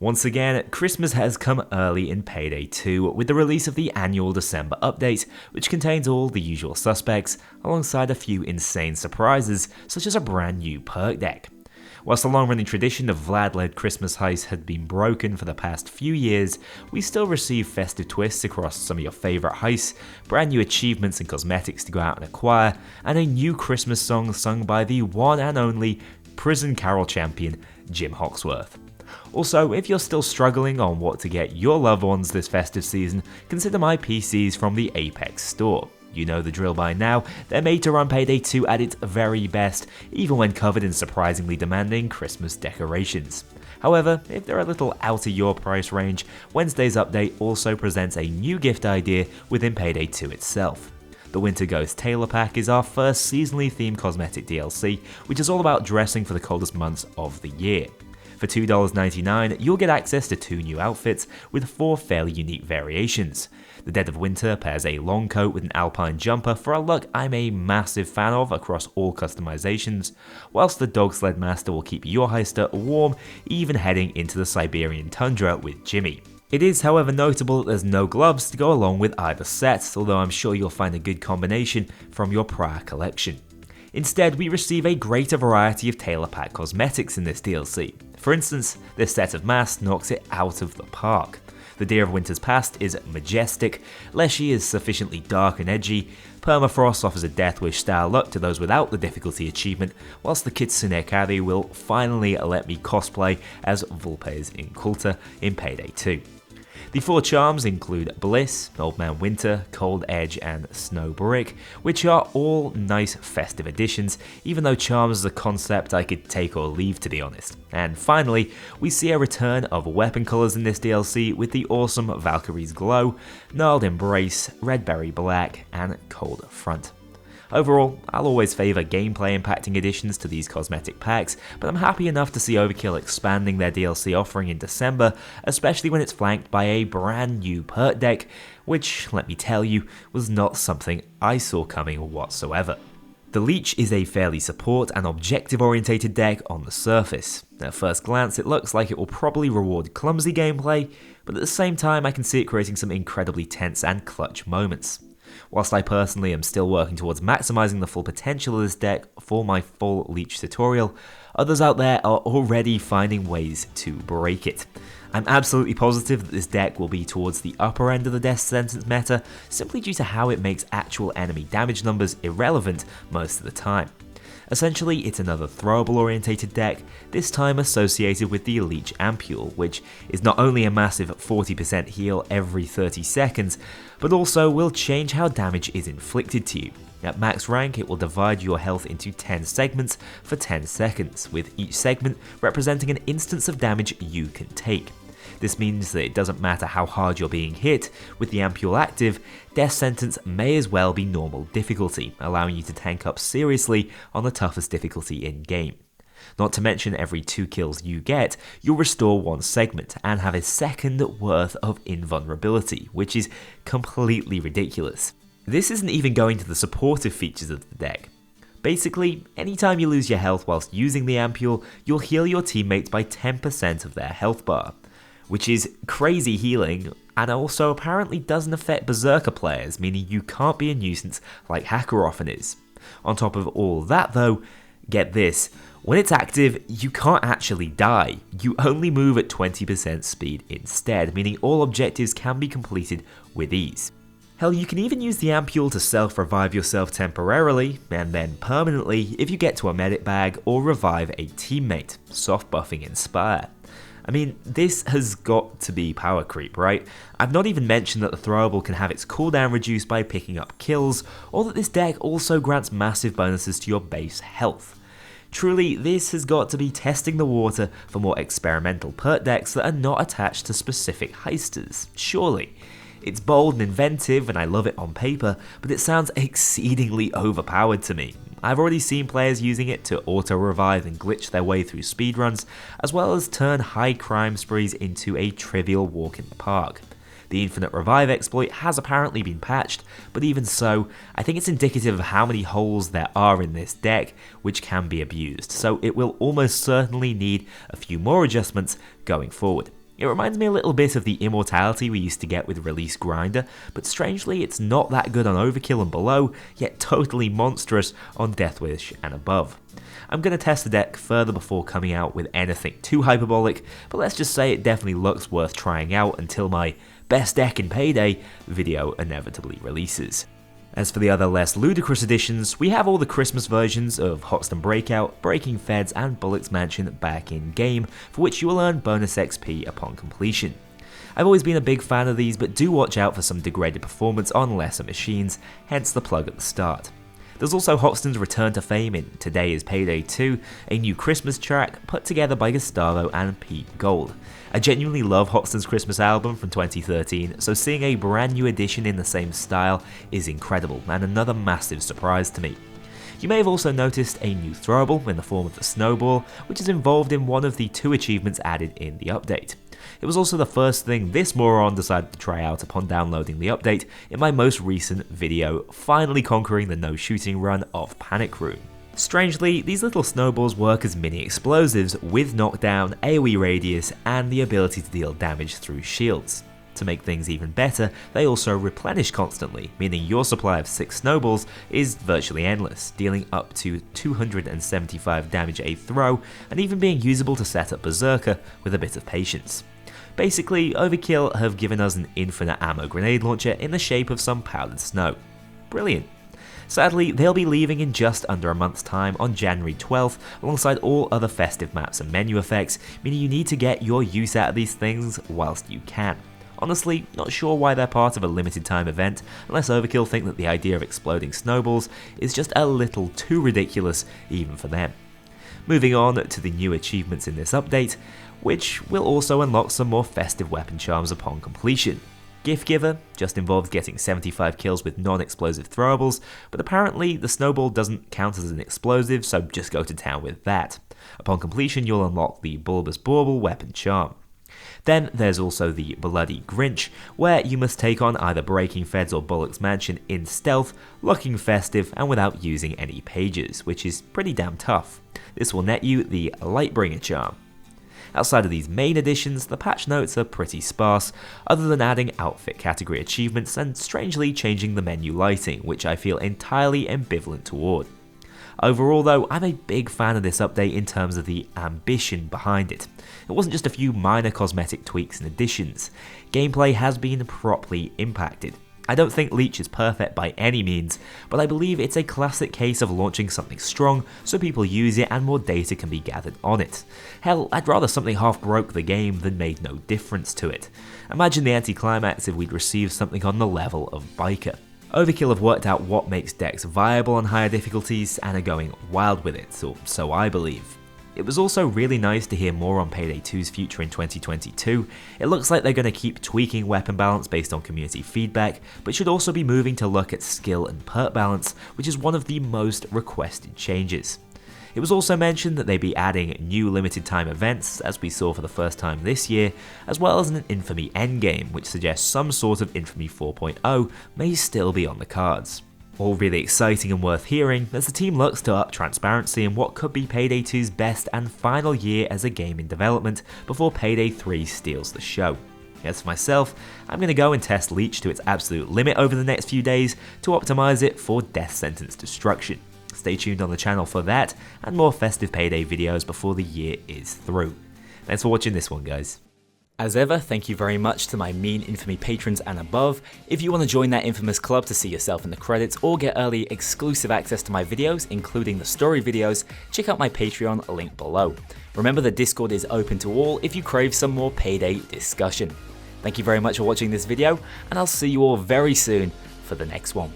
Once again, Christmas has come early in Payday 2 with the release of the annual December update, which contains all the usual suspects, alongside a few insane surprises, such as a brand new perk deck. Whilst the long-running tradition of Vlad-led Christmas heists had been broken for the past few years, we still receive festive twists across some of your favourite heists, brand new achievements and cosmetics to go out and acquire, and a new Christmas song sung by the one and only prison carol champion, Jim Hawksworth. Also, if you're still struggling on what to get your loved ones this festive season, consider my PCs from the Apex store. You know the drill by now, they're made to run Payday 2 at its very best, even when covered in surprisingly demanding Christmas decorations. However, if they're a little out of your price range, Wednesday's update also presents a new gift idea within Payday 2 itself. The Winter Ghost Tailor Pack is our first seasonally themed cosmetic DLC, which is all about dressing for the coldest months of the year. For $2.99, you'll get access to 2 new outfits with 4 fairly unique variations. The Dead of Winter pairs a long coat with an alpine jumper for a look I'm a massive fan of across all customizations, whilst the Dog Sled Master will keep your heister warm even heading into the Siberian tundra with Jimmy. It is, however, notable that there's no gloves to go along with either set, although I'm sure you'll find a good combination from your prior collection. Instead, we receive a greater variety of Tailor Pack cosmetics in this DLC. For instance, this set of masks knocks it out of the park. The Deer of Winter's Past is majestic, Leshy is sufficiently dark and edgy, Permafrost offers a Death Wish style look to those without the difficulty achievement, whilst the Kitsune Kari will finally let me cosplay as Vulpes Inculta in Payday 2. The 4 charms include Bliss, Old Man Winter, Cold Edge, and Snow Brick, which are all nice festive additions, even though charms is a concept I could take or leave, to be honest. And finally, we see a return of weapon colours in this DLC with the awesome Valkyrie's Glow, Gnarled Embrace, Red Berry Black, and Cold Front. Overall, I'll always favour gameplay impacting additions to these cosmetic packs, but I'm happy enough to see Overkill expanding their DLC offering in December, especially when it's flanked by a brand new perk deck, which, let me tell you, was not something I saw coming whatsoever. The Leech is a fairly support and objective orientated deck on the surface. At first glance it looks like it will probably reward clumsy gameplay, but at the same time I can see it creating some incredibly tense and clutch moments. Whilst I personally am still working towards maximising the full potential of this deck for my full Leech tutorial, others out there are already finding ways to break it. I'm absolutely positive that this deck will be towards the upper end of the death sentence meta, simply due to how it makes actual enemy damage numbers irrelevant most of the time. Essentially, it's another throwable orientated deck, this time associated with the Leech Ampoule, which is not only a massive 40% heal every 30 seconds, but also will change how damage is inflicted to you. At max rank, it will divide your health into 10 segments for 10 seconds, with each segment representing an instance of damage you can take. This means that it doesn't matter how hard you're being hit, with the Ampoule active, death sentence may as well be normal difficulty, allowing you to tank up seriously on the toughest difficulty in game. Not to mention every 2 kills you get, you'll restore 1 segment and have a second worth of invulnerability, which is completely ridiculous. This isn't even going to the supportive features of the deck. Basically, anytime you lose your health whilst using the Ampoule, you'll heal your teammates by 10% of their health bar, which is crazy healing, and also apparently doesn't affect Berserker players, meaning you can't be a nuisance like Hacker often is. On top of all that though, get this, when it's active, you can't actually die, you only move at 20% speed instead, meaning all objectives can be completed with ease. Hell, you can even use the Ampoule to self-revive yourself temporarily, and then permanently if you get to a medic bag or revive a teammate, soft buffing Inspire. I mean, this has got to be power creep, right? I've not even mentioned that the throwable can have its cooldown reduced by picking up kills, or that this deck also grants massive bonuses to your base health. Truly, this has got to be testing the water for more experimental perk decks that are not attached to specific heisters, surely. It's bold and inventive and I love it on paper, but it sounds exceedingly overpowered to me. I've already seen players using it to auto-revive and glitch their way through speedruns, as well as turn high crime sprees into a trivial walk in the park. The Infinite Revive exploit has apparently been patched, but even so, I think it's indicative of how many holes there are in this deck which can be abused, so it will almost certainly need a few more adjustments going forward. It reminds me a little bit of the immortality we used to get with Release Grinder, but strangely it's not that good on Overkill and below, yet totally monstrous on Deathwish and above. I'm going to test the deck further before coming out with anything too hyperbolic, but let's just say it definitely looks worth trying out until my best deck in Payday video inevitably releases. As for the other less ludicrous additions, we have all the Christmas versions of Hoxton Breakout, Breaking Feds and Bullock's Mansion back in game, for which you will earn bonus XP upon completion. I've always been a big fan of these, but do watch out for some degraded performance on lesser machines, hence the plug at the start. There's also Hoxton's return to fame in Today is Payday 2, a new Christmas track put together by Gustavo and Pete Gold. I genuinely love Hoxton's Christmas album from 2013, so seeing a brand new edition in the same style is incredible and another massive surprise to me. You may have also noticed a new throwable in the form of the snowball, which is involved in one of the 2 achievements added in the update. It was also the first thing this moron decided to try out upon downloading the update in my most recent video, finally conquering the no shooting run of Panic Room. Strangely, these little snowballs work as mini explosives with knockdown, AoE radius, and the ability to deal damage through shields. To make things even better, they also replenish constantly, meaning your supply of 6 snowballs is virtually endless, dealing up to 275 damage a throw, and even being usable to set up Berserker with a bit of patience. Basically, Overkill have given us an infinite ammo grenade launcher in the shape of some powdered snow. Brilliant. Sadly, they'll be leaving in just under a month's time on January 12th, alongside all other festive maps and menu effects, meaning you need to get your use out of these things whilst you can. Honestly, not sure why they're part of a limited time event, unless Overkill think that the idea of exploding snowballs is just a little too ridiculous even for them. Moving on to the new achievements in this update, which will also unlock some more festive weapon charms upon completion. Gift Giver just involves getting 75 kills with non-explosive throwables, but apparently the snowball doesn't count as an explosive, so just go to town with that. Upon completion you'll unlock the Bulbous Bauble weapon charm. Then there's also the Bloody Grinch, where you must take on either Breaking Feds or Bullock's Mansion in stealth, looking festive and without using any pages, which is pretty damn tough. This will net you the Lightbringer charm. Outside of these main additions, the patch notes are pretty sparse, other than adding outfit category achievements and strangely changing the menu lighting, which I feel entirely ambivalent toward. Overall though, I'm a big fan of this update in terms of the ambition behind it. It wasn't just a few minor cosmetic tweaks and additions. Gameplay has been properly impacted. I don't think Leech is perfect by any means, but I believe it's a classic case of launching something strong so people use it and more data can be gathered on it. Hell, I'd rather something half broke the game than made no difference to it. Imagine the anticlimax if we'd received something on the level of Biker. Overkill have worked out what makes decks viable on higher difficulties and are going wild with it, or so I believe. It was also really nice to hear more on Payday 2's future in 2022. It looks like they're going to keep tweaking weapon balance based on community feedback, but should also be moving to look at skill and perk balance, which is one of the most requested changes. It was also mentioned that they'd be adding new limited time events, as we saw for the first time this year, as well as an Infamy endgame, which suggests some sort of Infamy 4.0 may still be on the cards. All really exciting and worth hearing as the team looks to up transparency in what could be Payday 2's best and final year as a game in development before Payday 3 steals the show. As for myself, I'm going to go and test Leech to its absolute limit over the next few days to optimize it for death sentence destruction. Stay tuned on the channel for that and more festive Payday videos before the year is through. Thanks for watching this one, guys. As ever, thank you very much to my mean Infamy patrons and above. If you want to join that infamous club to see yourself in the credits or get early exclusive access to my videos, including the story videos, check out my Patreon link below. Remember the Discord is open to all if you crave some more Payday discussion. Thank you very much for watching this video, and I'll see you all very soon for the next one.